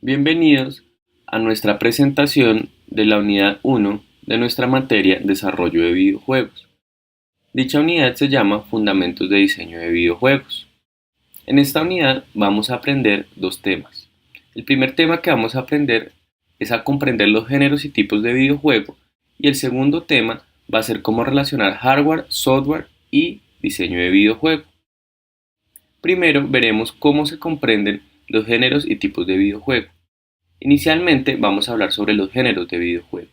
Bienvenidos a nuestra presentación de la unidad 1 de nuestra materia Desarrollo de videojuegos. Dicha unidad se llama Fundamentos de diseño de videojuegos. En esta unidad vamos a aprender dos temas. El primer tema que vamos a aprender es a comprender los géneros y tipos de videojuego, y el segundo tema va a ser cómo relacionar hardware, software y diseño de videojuego. Primero veremos cómo se comprenden los géneros y tipos de videojuego. Inicialmente vamos a hablar sobre los géneros de videojuego.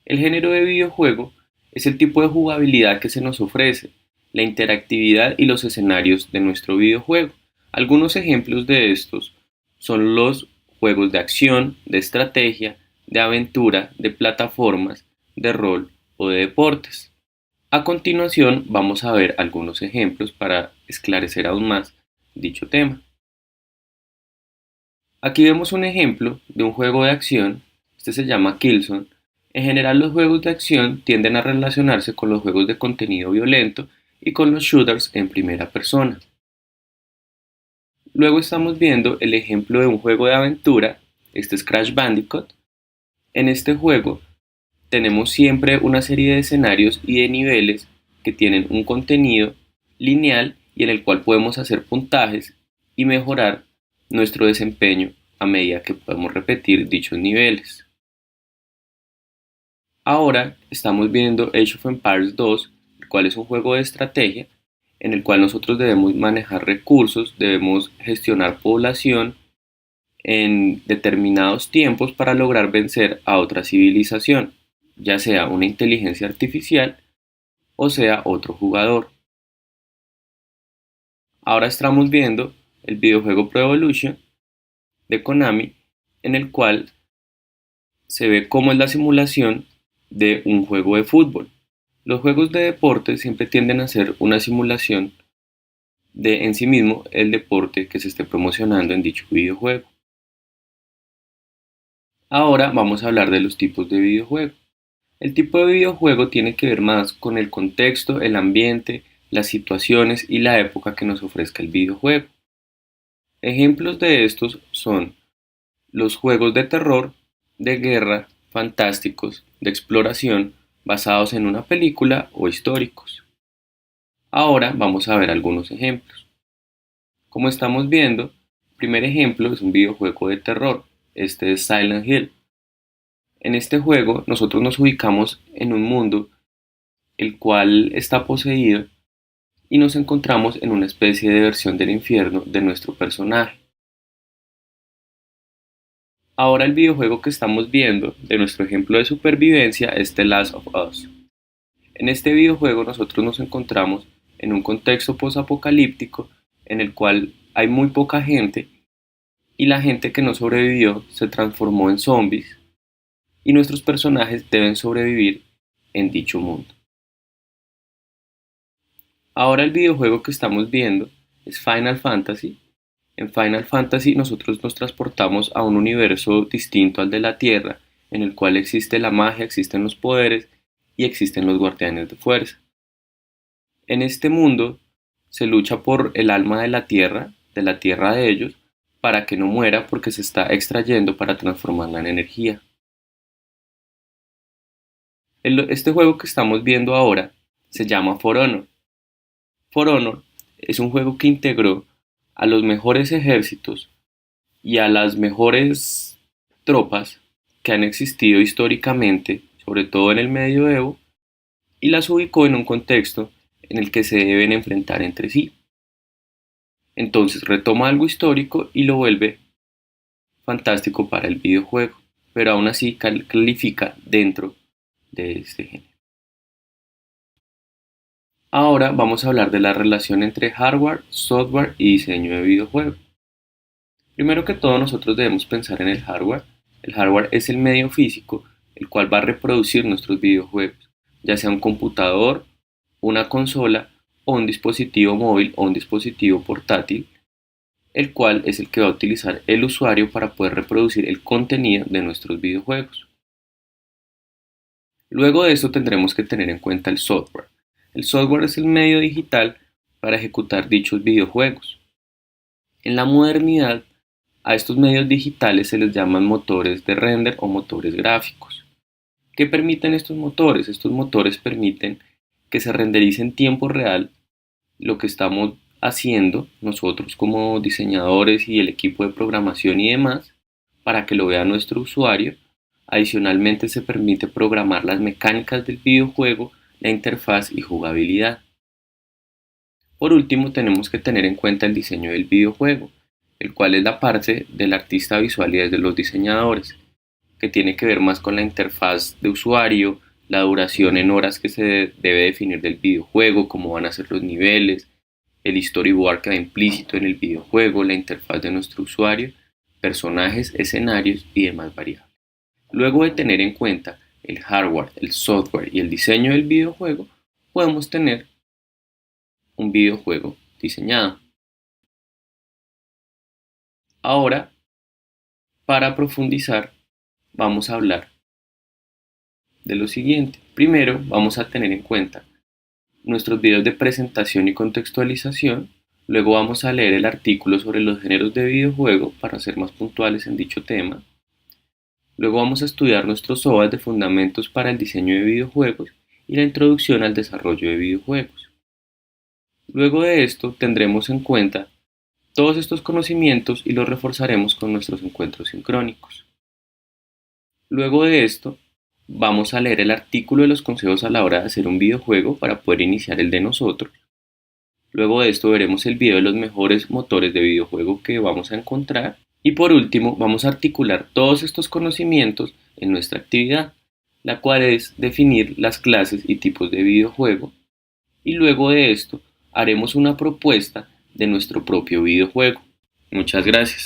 El género de videojuego es el tipo de jugabilidad que se nos ofrece, la interactividad y los escenarios de nuestro videojuego. Algunos ejemplos de estos son los juegos de acción, de estrategia, de aventura, de plataformas, de rol o de deportes. A continuación vamos a ver algunos ejemplos para esclarecer aún más dicho tema. Aquí vemos un ejemplo de un juego de acción, este se llama Killzone. En general los juegos de acción tienden a relacionarse con los juegos de contenido violento y con los shooters en primera persona. Luego estamos viendo el ejemplo de un juego de aventura, este es Crash Bandicoot. En este juego tenemos siempre una serie de escenarios y de niveles que tienen un contenido lineal y en el cual podemos hacer puntajes y mejorar nuestro desempeño a medida que podemos repetir dichos niveles. Ahora estamos viendo Age of Empires 2, el cual es un juego de estrategia en el cual nosotros debemos manejar recursos, debemos gestionar población en determinados tiempos para lograr vencer a otra civilización, ya sea una inteligencia artificial o sea otro jugador. Ahora estamos viendo el videojuego Pro Evolution de Konami, en el cual se ve cómo es la simulación de un juego de fútbol. Los juegos de deporte siempre tienden a ser una simulación de en sí mismo el deporte que se esté promocionando en dicho videojuego. Ahora vamos a hablar de los tipos de videojuego. El tipo de videojuego tiene que ver más con el contexto, el ambiente, las situaciones y la época que nos ofrezca el videojuego. Ejemplos de estos son los juegos de terror, de guerra, fantásticos, de exploración, basados en una película o históricos. Ahora vamos a ver algunos ejemplos. Como estamos viendo, el primer ejemplo es un videojuego de terror, este es Silent Hill. En este juego nosotros nos ubicamos en un mundo el cual está poseído y nos encontramos en una especie de versión del infierno de nuestro personaje. Ahora el videojuego que estamos viendo de nuestro ejemplo de supervivencia es The Last of Us. En este videojuego nosotros nos encontramos en un contexto posapocalíptico en el cual hay muy poca gente y la gente que no sobrevivió se transformó en zombies y nuestros personajes deben sobrevivir en dicho mundo. Ahora el videojuego que estamos viendo es Final Fantasy. En Final Fantasy nosotros nos transportamos a un universo distinto al de la Tierra, en el cual existe la magia, existen los poderes y existen los guardianes de fuerza. En este mundo se lucha por el alma de la tierra de ellos, para que no muera porque se está extrayendo para transformarla en energía. Este juego que estamos viendo ahora se llama For Honor. For Honor es un juego que integró a los mejores ejércitos y a las mejores tropas que han existido históricamente, sobre todo en el medioevo, y las ubicó en un contexto en el que se deben enfrentar entre sí. Entonces retoma algo histórico y lo vuelve fantástico para el videojuego, pero aún así califica dentro de este género. Ahora vamos a hablar de la relación entre hardware, software y diseño de videojuegos. Primero que todo nosotros debemos pensar en el hardware. El hardware es el medio físico el cual va a reproducir nuestros videojuegos, ya sea un computador, una consola o un dispositivo móvil o un dispositivo portátil, el cual es el que va a utilizar el usuario para poder reproducir el contenido de nuestros videojuegos. Luego de esto tendremos que tener en cuenta el software. El software es el medio digital para ejecutar dichos videojuegos. En la modernidad A estos medios digitales se les llaman motores de render o motores gráficos. ¿Qué permiten estos motores? Estos motores permiten que se renderice en tiempo real lo que estamos haciendo nosotros como diseñadores y el equipo de programación y demás para que lo vea nuestro usuario. Adicionalmente se permite programar las mecánicas del videojuego, la interfaz y jugabilidad. Por último, tenemos que tener en cuenta el diseño del videojuego, el cual es la parte del artista visual y de los diseñadores, que tiene que ver más con la interfaz de usuario, la duración en horas que se debe definir del videojuego, cómo van a ser los niveles, el storyboard que va implícito en el videojuego, la interfaz de nuestro usuario, personajes, escenarios y demás variables. Luego de tener en cuenta el hardware, el software y el diseño del videojuego, podemos tener un videojuego diseñado. Ahora, para profundizar, vamos a hablar de lo siguiente. Primero, vamos a tener en cuenta nuestros videos de presentación y contextualización. Luego vamos a leer el artículo sobre los géneros de videojuego para ser más puntuales en dicho tema. Luego vamos a estudiar nuestros OVAs de fundamentos para el diseño de videojuegos y la introducción al desarrollo de videojuegos. Luego de esto tendremos en cuenta todos estos conocimientos y los reforzaremos con nuestros encuentros sincrónicos. Luego de esto, vamos a leer el artículo de los consejos a la hora de hacer un videojuego para poder iniciar el de nosotros. Luego de esto veremos el video de los mejores motores de videojuego que vamos a encontrar. Y por último, vamos a articular todos estos conocimientos en nuestra actividad, la cual es definir las clases y tipos de videojuego. Y luego de esto, haremos una propuesta de nuestro propio videojuego. Muchas gracias.